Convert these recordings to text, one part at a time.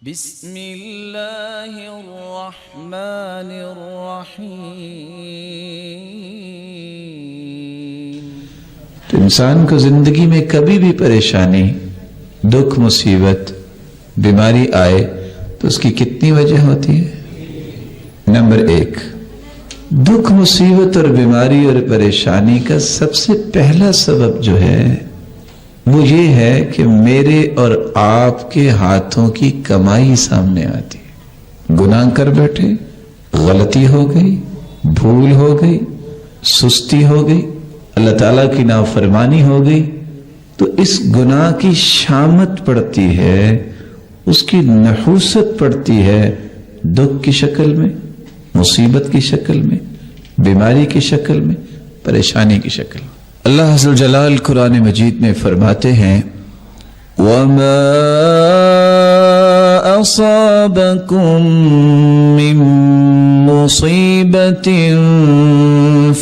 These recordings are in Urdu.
بسم اللہ الرحمن الرحیم۔ تو انسان کو زندگی میں کبھی بھی پریشانی، دکھ، مصیبت، بیماری آئے تو اس کی کتنی وجہ ہوتی ہے؟ نمبر 1، دکھ، مصیبت اور بیماری اور پریشانی کا سب سے پہلا سبب جو ہے وہ یہ ہے کہ میرے اور آپ کے ہاتھوں کی کمائی سامنے آتی ہے۔ گناہ کر بیٹھے، غلطی ہو گئی، بھول ہو گئی، سستی ہو گئی، اللہ تعالیٰ کی نافرمانی ہو گئی، تو اس گناہ کی شامت پڑتی ہے، اس کی نحوست پڑتی ہے دکھ کی شکل میں، مصیبت کی شکل میں، بیماری کی شکل میں، پریشانی کی شکل میں۔ اللہ عز و جلال قرآن مجید میں فرماتے ہیں وَمَا أَصَابَكُم مِّن مُّصِيبَةٍ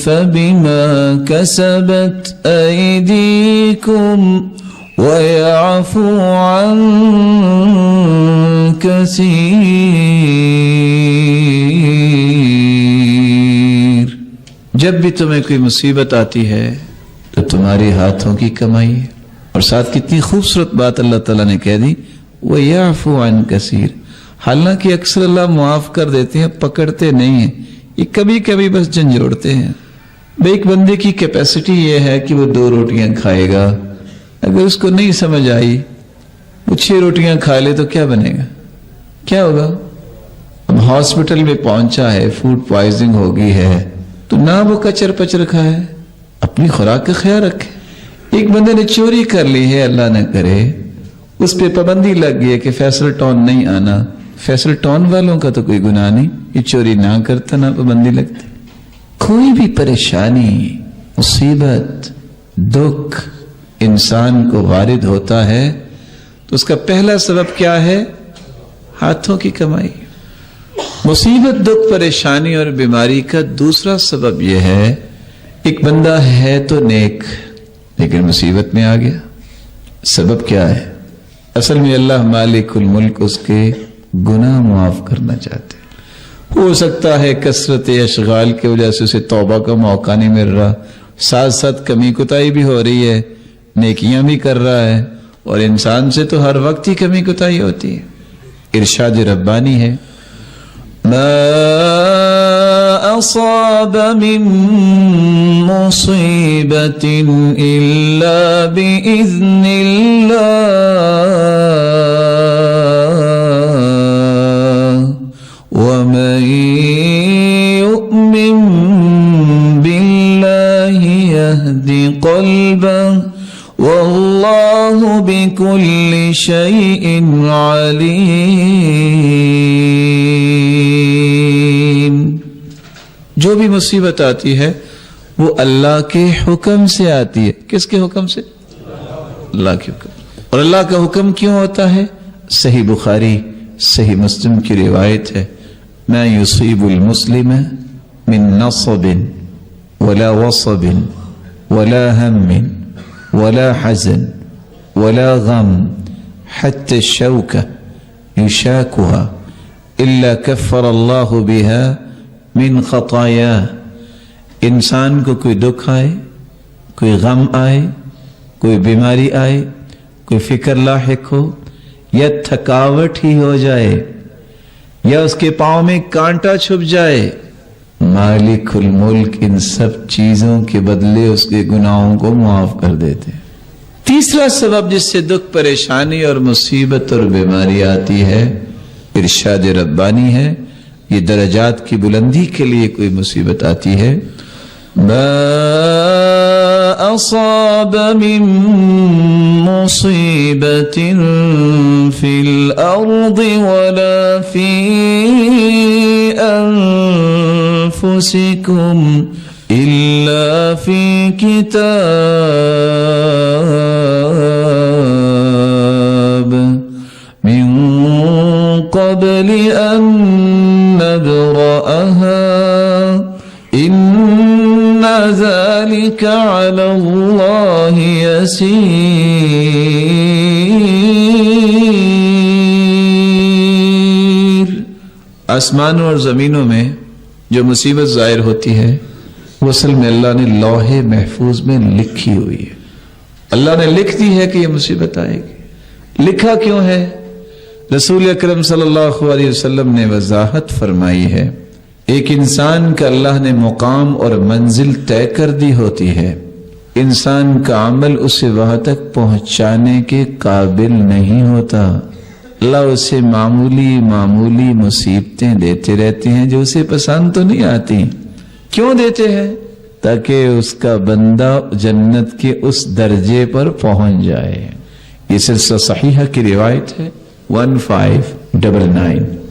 فَبِمَا كَسَبَتْ أَيْدِيكُمْ وَيَعْفُو عَن كَثِيرٍ۔ جب بھی تمہیں کوئی مصیبت آتی ہے تو تمہارے ہاتھوں کی کمائی ہے، اور ساتھ کتنی خوبصورت بات اللہ تعالیٰ نے کہہ دی، وَيَعْفُو عَن كَثِيرٍ۔ حالانکہ اکثر اللہ معاف کر دیتے ہیں، پکڑتے نہیں ہیں، یہ کبھی کبھی بس جھنجھوڑتے ہیں۔ ایک بندے کی کیپیسٹی یہ ہے کہ وہ 2 روٹیاں کھائے گا، اگر اس کو نہیں سمجھ آئی وہ 6 روٹیاں کھا لے تو کیا بنے گا، کیا ہوگا؟ اب ہاسپٹل میں پہنچا ہے، فوڈ پوائزنگ ہو گئی ہے، تو نہ وہ کچر پچر کھائے، اپنی خوراک کا خیال رکھے۔ ایک بندے نے چوری کر لی ہے، اللہ نہ کرے، اس پہ پابندی لگ گئی ہے کہ فیصل ٹاؤن نہیں آنا، فیصل ٹاؤن والوں کا تو کوئی گناہ نہیں، یہ چوری نہ کرتا، نہ پابندی لگتی۔ کوئی بھی پریشانی، مصیبت، دکھ انسان کو وارد ہوتا ہے تو اس کا پہلا سبب کیا ہے؟ ہاتھوں کی کمائی۔ مصیبت، دکھ، پریشانی اور بیماری کا دوسرا سبب یہ ہے، ایک بندہ ہے تو نیک لیکن مصیبت میں آ گیا۔ سبب کیا ہے؟ اصل میں اللہ مالک الملک اس کے گناہ معاف کرنا چاہتے ہیں۔ ہو سکتا ہے کثرت اشغال کی وجہ سے اسے توبہ کا موقع نہیں مل رہا، ساتھ ساتھ کمی کوتاہی بھی ہو رہی ہے، نیکیاں بھی کر رہا ہے، اور انسان سے تو ہر وقت ہی کمی کوتاہی ہوتی ہے۔ ارشاد ربانی ہے، ما أصاب من مصيبة إلا بإذن الله ومن يؤمن بالله يهد قلبه والله بكل شيء عليم۔ جو بھی مصیبت آتی ہے وہ اللہ کے حکم سے آتی ہے۔ کس کے حکم سے؟ اللہ کے حکم۔ اور اللہ کا حکم کیوں ہوتا ہے؟ صحیح بخاری، صحیح مسلم کی روایت ہے، ما يصيب المسلم من نصب ولا وصب ولا هم ولا حزن ولا غم حتى الشوكة يشاكها إلا كفر الله بها من خطایا۔ انسان کو کوئی دکھ آئے، کوئی غم آئے، کوئی بیماری آئے، کوئی فکر لاحق ہو، یا تھکاوٹ ہی ہو جائے، یا اس کے پاؤں میں کانٹا چھپ جائے، مالک الملک ان سب چیزوں کے بدلے اس کے گناہوں کو معاف کر دیتے۔ تیسرا سبب جس سے دکھ، پریشانی اور مصیبت اور بیماری آتی ہے، ارشاد ربانی ہے، یہ درجات کی بلندی کے لیے کوئی مصیبت آتی ہے۔ ما أصاب من مصيبة في الأرض ولا في أنفسكم إلا في كتاب من قبل أن نبرأها إن ذلك على الله يسير۔ آسمانوں اور زمینوں میں جو مصیبت ظاہر ہوتی ہے وہ اصل میں اللہ نے لوح محفوظ میں لکھی ہوئی ہے. اللہ نے لکھ دی ہے کہ یہ مصیبت آئے گی. لکھا کیوں ہے؟ رسول اکرم صلی اللہ علیہ وسلم نے وضاحت فرمائی ہے. ایک انسان کا اللہ نے مقام اور منزل طے کر دی ہوتی ہے. انسان کا عمل اسے وہاں تک پہنچانے کے قابل نہیں ہوتا. اللہ اسے معمولی مصیبتیں دیتے رہتے ہیں جو اسے پسند تو نہیں آتی. کیوں دیتے ہیں؟ تاکہ اس کا بندہ جنت کے اس درجے پر پہنچ جائے. یہ سلسلہ صحیحہ کی روایت ہے 1599.